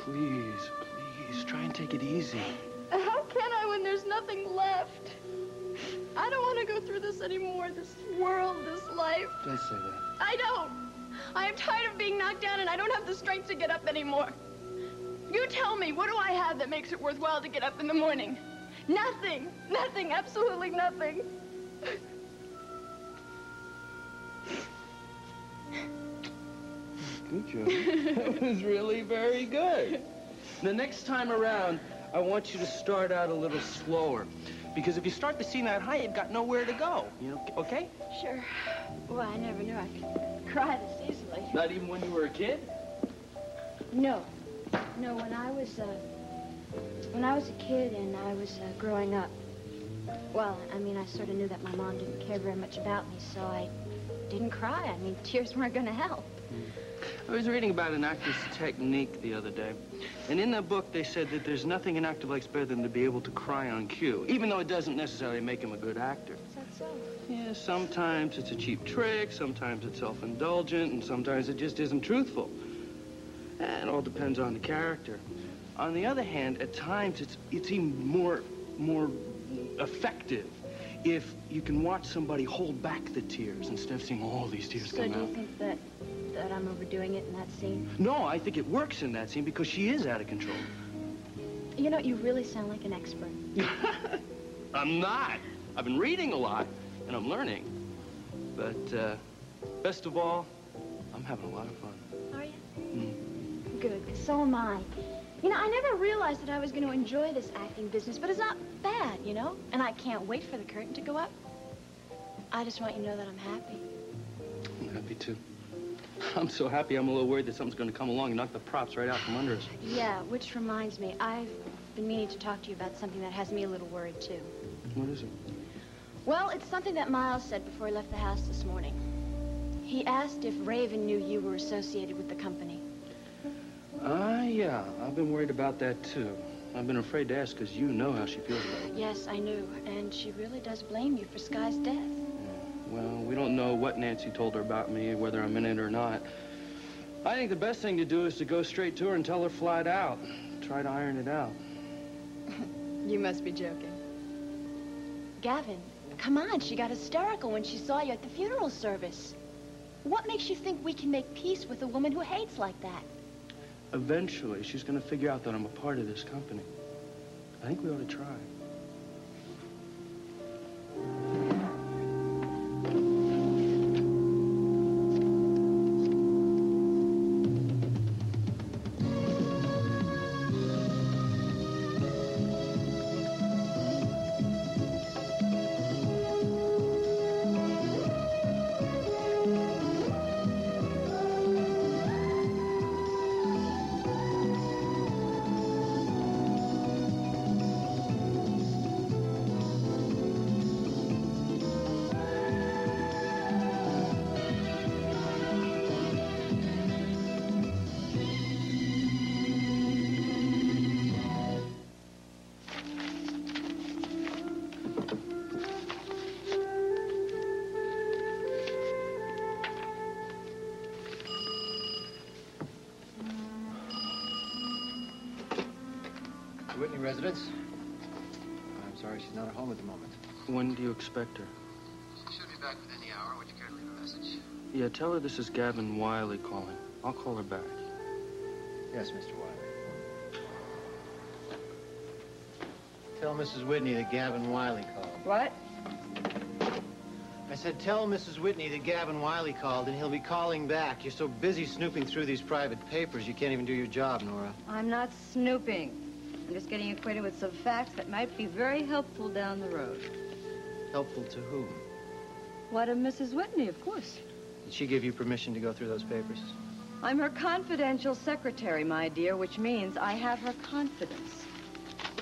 please, please, try and take it easy. How can I when there's nothing left? I don't want to go through this anymore, this world, this life. Don't say that. I don't. I am tired of being knocked down, and I don't have the strength to get up anymore. You tell me, what do I have that makes it worthwhile to get up in the morning? Nothing. Nothing. Absolutely nothing. Good job. That was really very good. The next time around, I want you to start out a little slower. Because if you start the scene that high, you've got nowhere to go. You know, okay? Sure. Well, I never knew I could cry this easily. Not even when you were a kid? No. No, when I was a kid and I was growing up, well, I mean, I sort of knew that my mom didn't care very much about me, so I didn't cry. I mean, tears weren't going to help. I was reading about an actor's technique the other day, and in that book they said that there's nothing an actor likes better than to be able to cry on cue, even though it doesn't necessarily make him a good actor. Is that so? Yeah, sometimes it's a cheap trick, sometimes it's self-indulgent, and sometimes it just isn't truthful. It all depends on the character. On the other hand, at times it's even more effective if you can watch somebody hold back the tears instead of seeing all these tears come out. So do you think that I'm overdoing it in that scene? No, I think it works in that scene because she is out of control. You know, you really sound like an expert. I'm not. I've been reading a lot, and I'm learning. But, best of all, I'm having a lot of fun. Are you? Good, 'cause so am I. You know, I never realized that I was going to enjoy this acting business, but it's not bad, you know? And I can't wait for the curtain to go up. I just want you to know that I'm happy. I'm happy, too. I'm so happy I'm a little worried that something's going to come along and knock the props right out from under us. Yeah, which reminds me, I've been meaning to talk to you about something that has me a little worried, too. What is it? Well, it's something that Miles said before he left the house this morning. He asked if Raven knew you were associated with the company. Yeah, I've been worried about that, too. I've been afraid to ask because you know how she feels about it. Yes, I knew, and she really does blame you for Sky's death. Well, we don't know what Nancy told her about me, whether I'm in it or not. I think the best thing to do is to go straight to her and tell her flat out. Try to iron it out. You must be joking. Gavin, come on, she got hysterical when she saw you at the funeral service. What makes you think we can make peace with a woman who hates like that? Eventually, she's going to figure out that I'm a part of this company. I think we ought to try. Whitney residence. I'm sorry, she's not at home at the moment. When do you expect her? She should be back within the hour. Would you care to leave a message? Yeah, tell her this is Gavin Wiley calling. I'll call her back. Yes, Mr. Wiley. Tell Mrs. Whitney that Gavin Wiley called. What? I said, tell Mrs. Whitney that Gavin Wiley called, and he'll be calling back. You're so busy snooping through these private papers, you can't even do your job, Nora. I'm not snooping. I'm just getting acquainted with some facts that might be very helpful down the road. Helpful to whom? What of Mrs. Whitney, of course. Did she give you permission to go through those papers? I'm her confidential secretary, my dear, which means I have her confidence.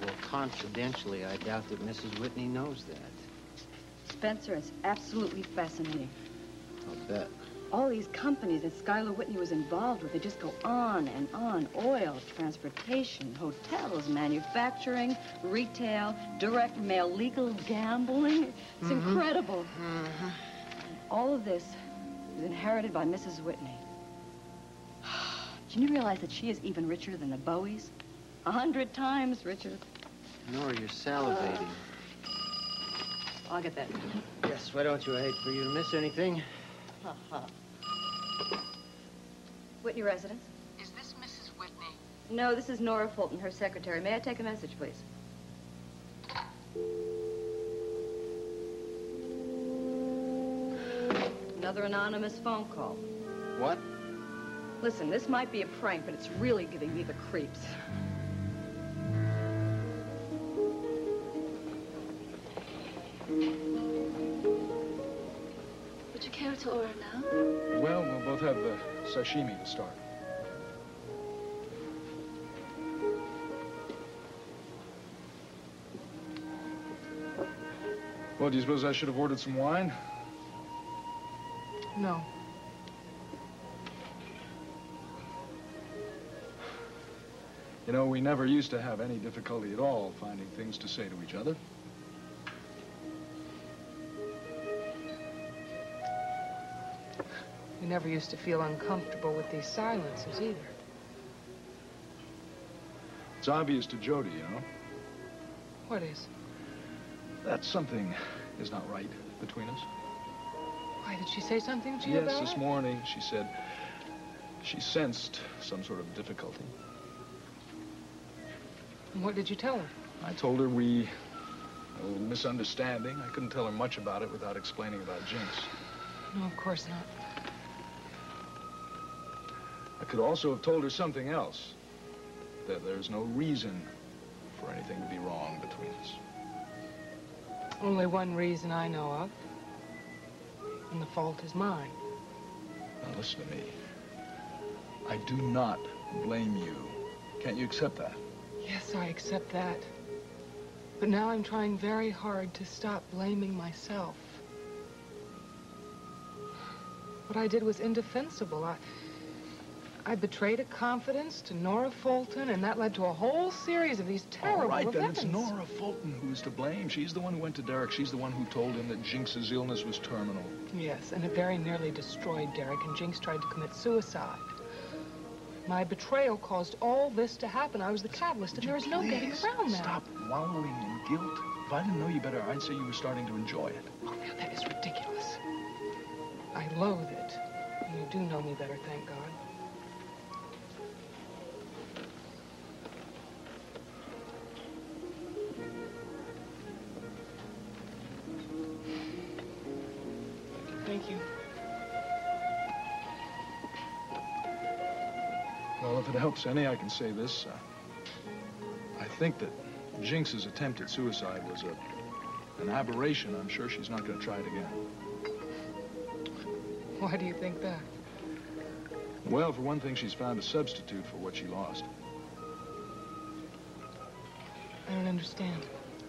Well, confidentially, I doubt that Mrs. Whitney knows that. Spencer, it's absolutely fascinating. I'll bet. All these companies that Skylar Whitney was involved with, they just go on and on. Oil, transportation, hotels, manufacturing, retail, direct mail, legal gambling. It's incredible. And all of this was inherited by Mrs. Whitney. Do you realize that she is even richer than the Bowies? 100 times richer. Nora, you're salivating. I'll get that. Yes, why don't you? I hate for you to miss anything. Whitney residence? Is this Mrs. Whitney? No, this is Nora Fulton, her secretary. May I take a message, please? Another anonymous phone call. What? Listen, this might be a prank, but it's really giving me the creeps. Would you care to order now? Well, we'll both have sashimi to start. Well, do you suppose I should have ordered some wine? No. You know, we never used to have any difficulty at all finding things to say to each other. We never used to feel uncomfortable with these silences either. It's obvious to Jody, you know, What is? that something is not right between us. Why, did she say something to you Yes, about this it? morning she said she sensed some sort of difficulty. And what did you tell her? I told her a little misunderstanding. I couldn't tell her much about it without explaining about Jinx. No, of course not. I could also have told her something else. That there's no reason for anything to be wrong between us. Only one reason I know of. And the fault is mine. Now listen to me. I do not blame you. Can't you accept that? Yes, I accept that. But now I'm trying very hard to stop blaming myself. What I did was indefensible. I betrayed a confidence to Nora Fulton, and that led to a whole series of these terrible All right, events. then it's Nora Fulton who's to blame. She's the one who went to Derek. She's the one who told him that Jinx's illness was terminal. Yes, and it very nearly destroyed Derek, and Jinx tried to commit suicide. My betrayal caused all this to happen. I was the catalyst, and there is no getting around that. Stop wallowing in guilt. If I didn't know you better, I'd say you were starting to enjoy it. Oh, now that is ridiculous. I loathe it. And you do know me better, thank God. Thank you. Well, if it helps any, I can say this. I think that Jinx's attempt at suicide was an aberration. I'm sure she's not going to try it again. Why do you think that? Well, for one thing, she's found a substitute for what she lost. I don't understand.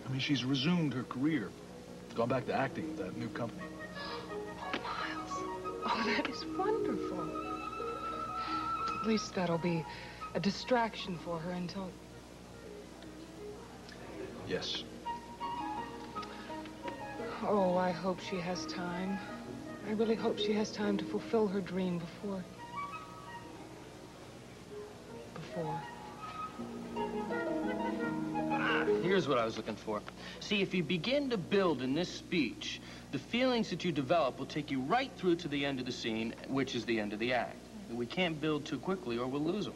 I mean, she's resumed her career. Gone back to acting with that new company. Oh, Miles. Oh, that is wonderful. At least that'll be a distraction for her until... Yes. Oh, I hope she has time. I really hope she has time to fulfill her dream before... Here's what I was looking for. See, if you begin to build in this speech, the feelings that you develop will take you right through to the end of the scene, which is the end of the act. We can't build too quickly or we'll lose them.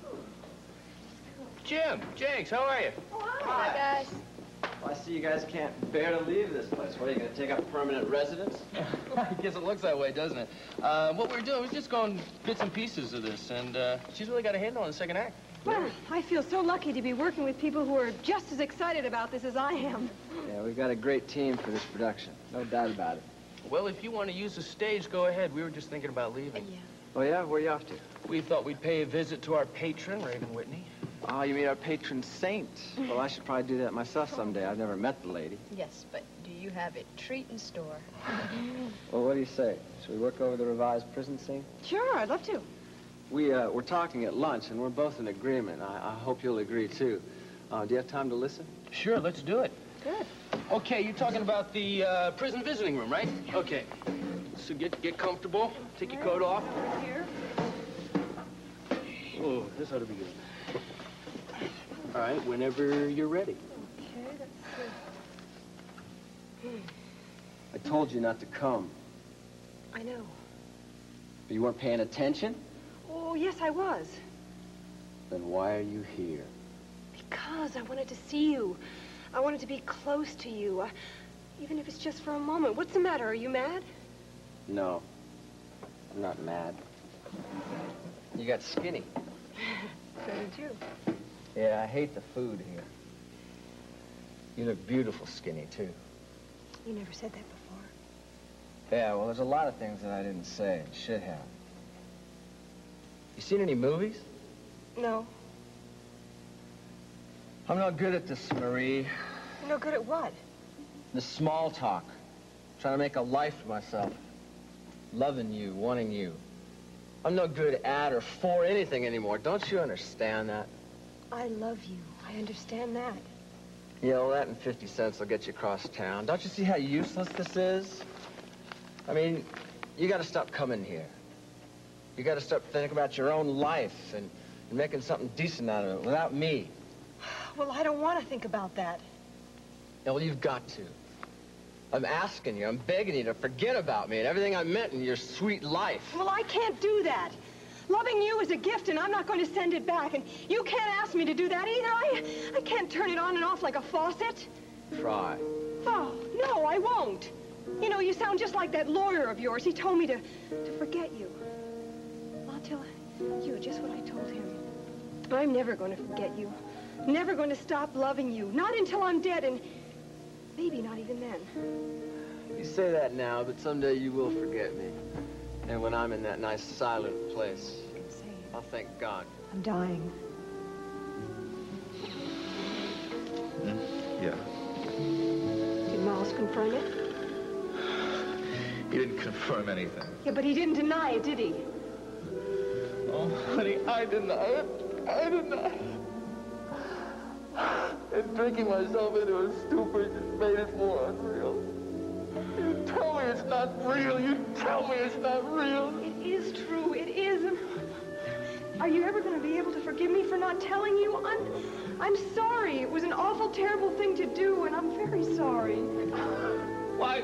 Jim, Jinx, how are you? Hi, guys. Well, I see you guys can't bear to leave this place. What, are you going to take up permanent residence? I guess it looks that way, doesn't it? What we're doing is just going bits and pieces of this, and she's really got a handle on the second act. Well, I feel so lucky to be working with people who are just as excited about this as I am. Yeah, we've got a great team for this production. No doubt about it. Well, if you want to use the stage, go ahead. We were just thinking about leaving. Yeah. Oh, yeah? Where are you off to? We thought we'd pay a visit to our patron, Raven Whitney. Oh, you mean our patron saint? Well, I should probably do that myself someday. I've never met the lady. Yes, but do you have a treat in store? Well, what do you say? Should we work over the revised prison scene? Sure, I'd love to. We're talking at lunch, and we're both in agreement. I hope you'll agree, too. Do you have time to listen? Sure, let's do it. Good. Okay, you're talking about the prison visiting room, right? Okay. So get comfortable. Take your coat off. Here. Oh, this ought to be good. All right, whenever you're ready. Okay, let's see. I told you not to come. I know. But you weren't paying attention? Oh, yes, I was. Then why are you here? Because I wanted to see you. I wanted to be close to you. Even if it's just for a moment. What's the matter? Are you mad? No. I'm not mad. You got skinny. So did you. Yeah, I hate the food here. You look beautiful skinny, too. You never said that before. Yeah, well, there's a lot of things that I didn't say and should have. You seen any movies? No. I'm not good at this, Marie. You're no good at what? The small talk. Trying to make a life for myself. Loving you, wanting you. I'm no good at or for anything anymore. Don't you understand that? I love you. I understand that. Yeah, well, that and 50 cents will get you across town. Don't you see how useless this is? I mean, you gotta stop coming here. You gotta start thinking about your own life and making something decent out of it without me. Well, I don't want to think about that. Yeah, well, you've got to. I'm asking you, I'm begging you to forget about me and everything I meant in your sweet life. Well, I can't do that. Loving you is a gift, and I'm not going to send it back. And you can't ask me to do that either. I can't turn it on and off like a faucet. Try. Oh, no, I won't. You know, you sound just like that lawyer of yours. He told me to forget you. I'll tell you just what I told him. I'm never going to forget you. Never going to stop loving you. Not until I'm dead, and maybe not even then. You say that now, but someday you will forget me. And when I'm in that nice silent place, I'll thank God. I'm dying. Yeah. Did Miles confirm it? He didn't confirm anything. Yeah, but he didn't deny it, did he? Oh, honey, I deny it. I deny it. And drinking myself into a stupor just made it more unreal. You tell me it's not real. You tell me it's not real. It is true. It is. Are you ever going to be able to forgive me for not telling you? I'm sorry. It was an awful, terrible thing to do, and I'm very sorry. Why?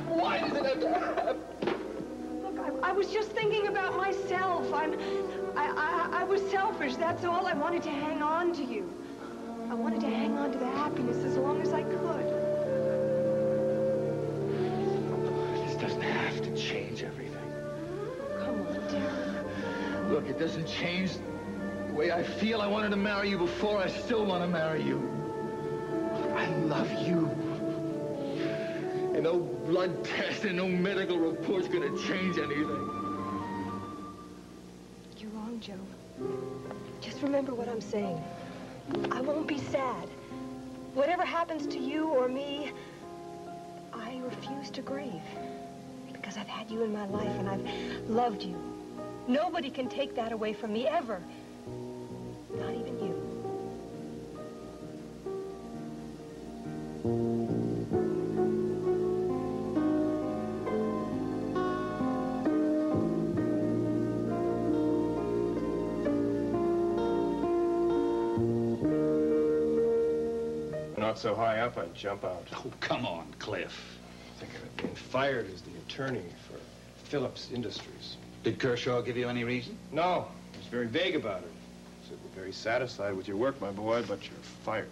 Why did it have to happen? Look, I was just thinking about myself. I was selfish. That's all. I wanted to hang on to you. I wanted to hang on to the happiness as long as I could. This doesn't have to change everything. Come on, Derek. Look, it doesn't change the way I feel. I wanted to marry you before. I still want to marry you. I love you. And no blood test and no medical report's gonna change anything. You're wrong, Joe. Just remember what I'm saying. I won't be sad. Whatever happens to you or me, I refuse to grieve. Because I've had you in my life and I've loved you. Nobody can take that away from me, ever. Not even you. Not so high up, I'd jump out. Oh, come on, Cliff. Thinking of being fired as the attorney for Phillips Industries. Did Kershaw give you any reason? No, he was very vague about it. He said, we're very satisfied with your work, my boy, but you're fired.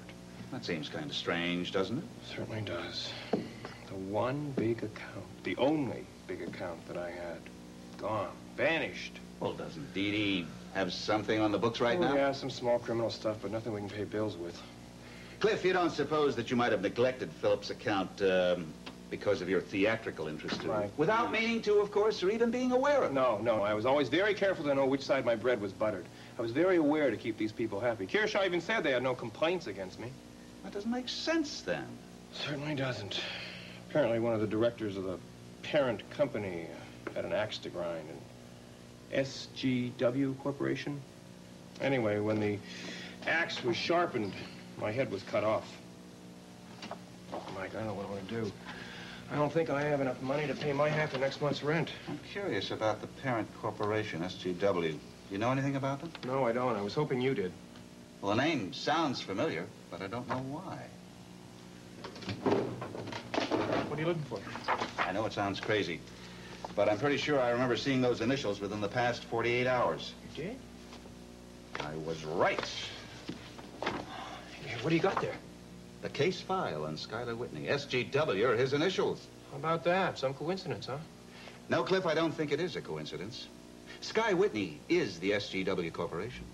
That seems kind of strange, doesn't it? Certainly does. The one big account, the only big account that I had, gone, vanished. Well, doesn't Dee Dee have something on the books right now? Yeah, some small criminal stuff, but nothing we can pay bills with. Cliff, you don't suppose that you might have neglected Phillips' account because of your theatrical interest in it? Without meaning to, of course, or even being aware of it? No. I was always very careful to know which side my bread was buttered. I was very aware to keep these people happy. Kershaw even said they had no complaints against me. That doesn't make sense, then. Certainly doesn't. Apparently one of the directors of the parent company had an axe to grind. An SGW Corporation? Anyway, when the axe was sharpened, my head was cut off. Mike, I don't know what I'm going to do. I don't think I have enough money to pay my half of next month's rent. I'm curious about the parent corporation, SGW. You know anything about them? No, I don't. I was hoping you did. Well, the name sounds familiar, but I don't know why. What are you looking for? I know it sounds crazy, but I'm pretty sure I remember seeing those initials within the past 48 hours. You did? I was right. Hey, what do you got there? The case file on Skylar Whitney. SGW are his initials. How about that? Some coincidence, huh? No, Cliff, I don't think it is a coincidence. Sky Whitney is the SGW Corporation.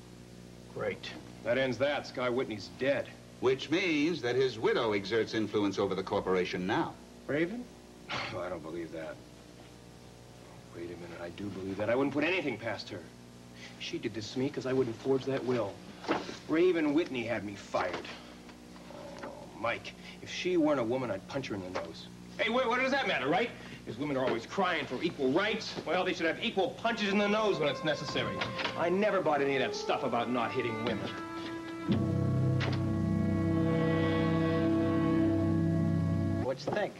Great. That ends that. Sky Whitney's dead. Which means that his widow exerts influence over the corporation now. Raven? Oh, I don't believe that. Wait a minute, I do believe that. I wouldn't put anything past her. She did this to me because I wouldn't forge that will. Raven Whitney had me fired. Oh, Mike, if she weren't a woman, I'd punch her in the nose. Hey, wait, what does that matter, right? Because women are always crying for equal rights. Well, they should have equal punches in the nose when it's necessary. I never bought any of that stuff about not hitting women. What'd you think?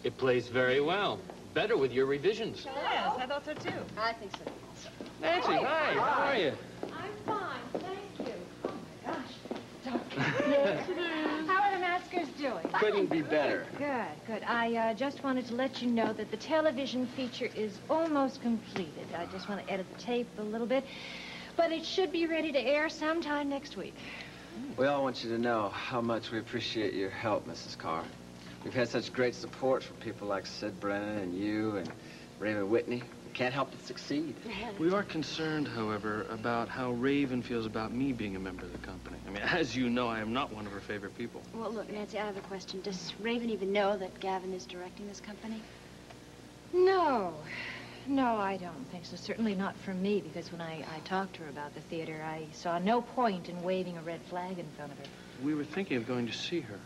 It plays very well. Better with your revisions. Yes, I thought so, too. I think so also. Nancy, hi. How are you? I'm fine, thank you. Oh, my gosh. How are the maskers doing? Couldn't be better. Good, good. I just wanted to let you know that the television feature is almost completed. I just want to edit the tape a little bit, but it should be ready to air sometime next week. We all want you to know how much we appreciate your help, Mrs. Carr. We've had such great support from people like Sid Brennan and you and Raven Whitney. We can't help but succeed. We are concerned, however, about how Raven feels about me being a member of the company. I mean, as you know, I am not one of her favorite people. Well, look, Nancy, I have a question. Does Raven even know that Gavin is directing this company? No. No, I don't think so. Certainly not for me, because when I talked to her about the theater, I saw no point in waving a red flag in front of her. We were thinking of going to see her.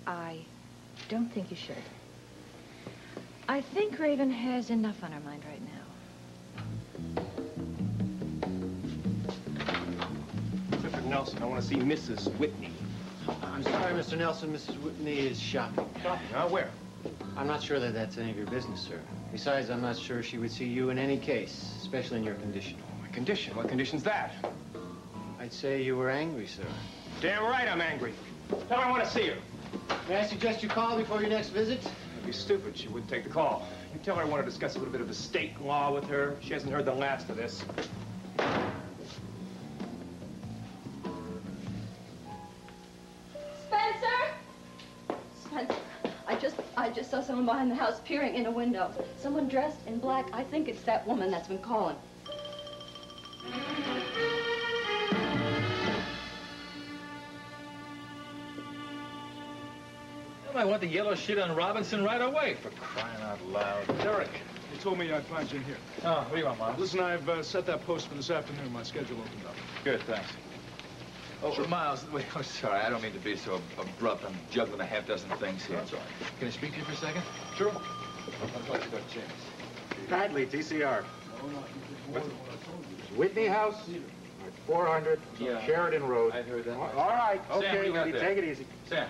I don't think you should. I think Raven has enough on her mind right now. Clifford Nelson, I want to see Mrs. Whitney. I'm sorry, Mr. Nelson. Mrs. Whitney is shopping. Shopping, huh? Where? I'm not sure that that's any of your business, sir. Besides, I'm not sure she would see you in any case, especially in your condition. Oh, my condition? What condition's that? I'd say you were angry, sir. Damn right I'm angry. Tell her I want to see her. May I suggest you call before your next visit? That'd be stupid. She wouldn't take the call. You tell her I want to discuss a little bit of estate law with her. She hasn't heard the last of this. Spencer! Spencer, I just saw someone behind the house peering in a window. Someone dressed in black. I think it's that woman that's been calling. I want the yellow shit on Robinson right away, for crying out loud. Derek, you told me I'd find you in here. Oh, what do you want, Miles? Listen, I've set that post for this afternoon. My schedule opened up. Good, thanks. Oh, sure. Miles, wait, oh, sorry, I don't mean to be so abrupt. I'm juggling a half dozen things here. That's all right. Can I speak to you for a second? Sure. I'd like to go to James. Hadley, TCR. Whitney House, 400 Sheridan Road. I heard that. All right, Sam, what okay, do you got Whitney, there? take it easy. Sam,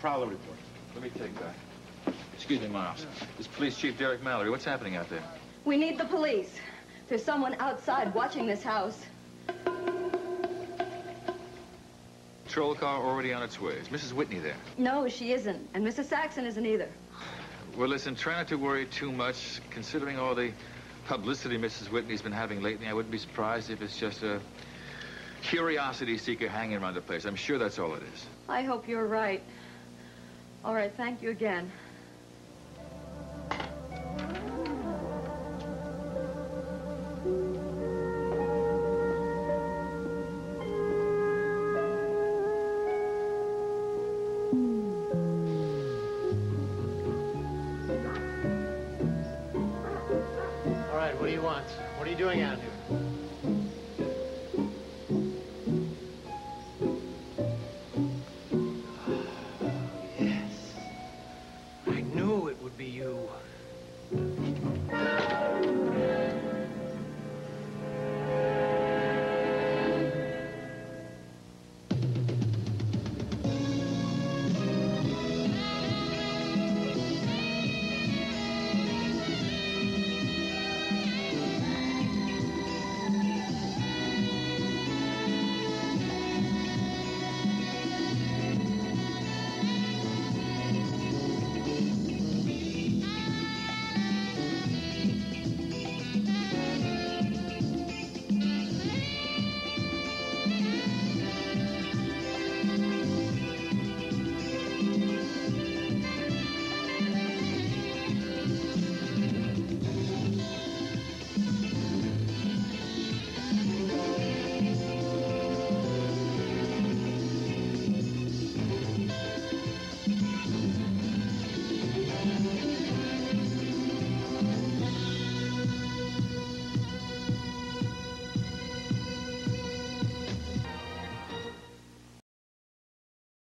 Prowler report. let me take that. Excuse me, Miles. This Police Chief Derek Mallory. What's happening out there? We need the police. There's someone outside watching this house. Patrol car already on its way. Is Mrs. Whitney there? No, she isn't. And Mrs. Saxon isn't either. Well, listen, try not to worry too much. Considering all the publicity Mrs. Whitney's been having lately, I wouldn't be surprised if it's just a curiosity seeker hanging around the place. I'm sure that's all it is. I hope you're right. All right, thank you again. All right, what do you want? What are you doing out